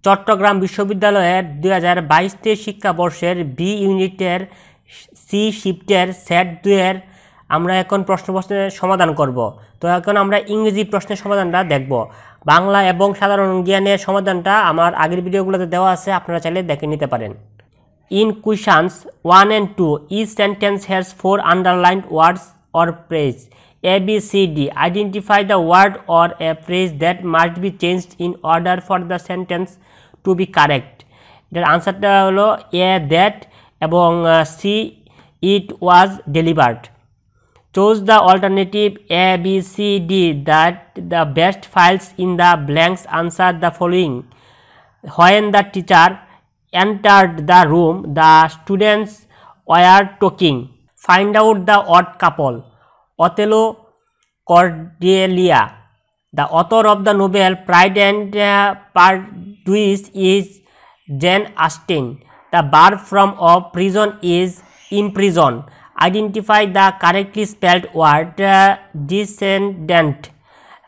চট্টগ্রাম বিশ্ববিদ্যালয়ের 2022-23 শিক্ষাবর্ষের বি ইউনিটের C শিফটের set 2-এর আমরা এখন প্রশ্নের সমাধান করব। তো এখন আমরা ইংরেজি প্রশ্নের সমাধানটা দেখব। বাংলা এবং সাধারণ জ্ঞানের সমাধানটা আমার আগের ভিডিওগুলোতে দেওয়া আছে, আপনারা চাইলে দেখে নিতে পারেন। In questions 1 and 2, each sentence has 4 underlined words or phrase. A, B, C, D. Identify the word or a phrase that must be changed in order for the sentence to be correct. এটার আনসারটা হলো A, that, এবং C, it was delivered. Choose the alternative A, B, C, D that the best files in the blanks. Answer the following. When the teacher entered the room, the students were talking. Find out the odd couple. Othello, Cordelia. The author of the novel Pride and Prejudice is Jane Austen. The verb form of prison is imprison. Identify the correctly spelled word descendant.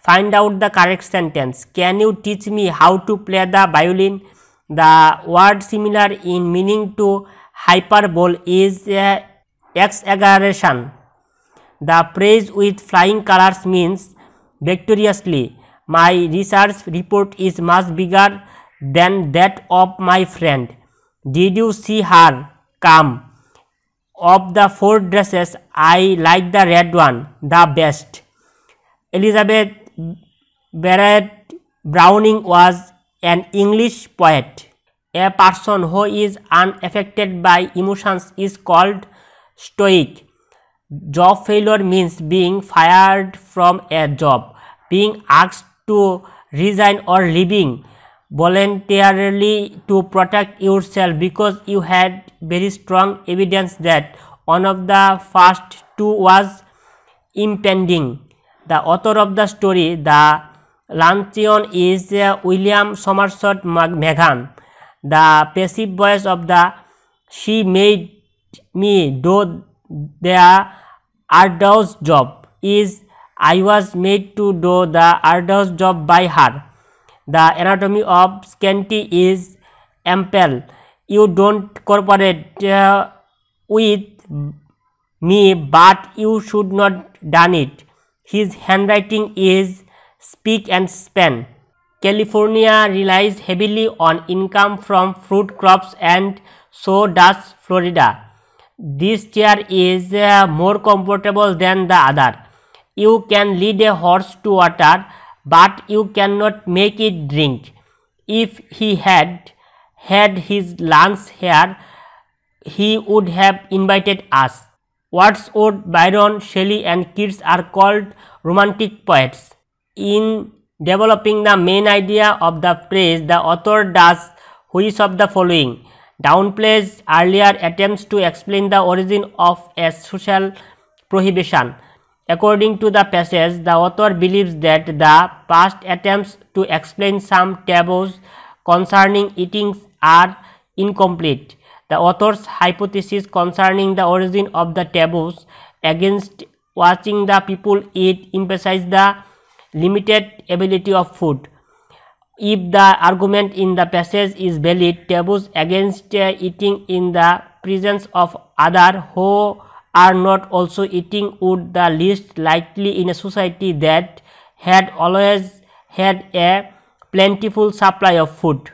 Find out the correct sentence. Can you teach me how to play the violin? The word similar in meaning to hyperbole is exaggeration. The phrase with flying colors means victoriously. My research report is much bigger than that of my friend. Did you see her come? Of the 4 dresses, I like the red one the best. Elizabeth Barrett Browning was an English poet. A person who is unaffected by emotions is called stoic. Job failure means being fired from a job, being asked to resign, or leaving voluntarily to protect yourself because you had very strong evidence that one of the first two was impending. The author of the story The Luncheon is William Somerset Maugham. The passive voice of the she made me do the arduous job is I was made to do the arduous job by her. The anatomy of scanty is ample. You don't cooperate with me, but you should not done it. His handwriting is spick and span. California relies heavily on income from fruit crops, and so does Florida. This chair is more comfortable than the other. You can lead a horse to water, but you cannot make it drink. If he had had his lunch here, he would have invited us. Wordsworth, Byron, Shelley, and Keats are called romantic poets. In developing the main idea of the phrase, the author does which of the following? Downplays earlier attempts to explain the origin of a social prohibition. According to the passage, the author believes that the past attempts to explain some taboos concerning eating are incomplete. The author's hypothesis concerning the origin of the taboos against watching the people eat emphasizes the limited ability of food. If the argument in the passage is valid, taboos against eating in the presence of others who are not also eating would the least likely in a society that had always had a plentiful supply of food.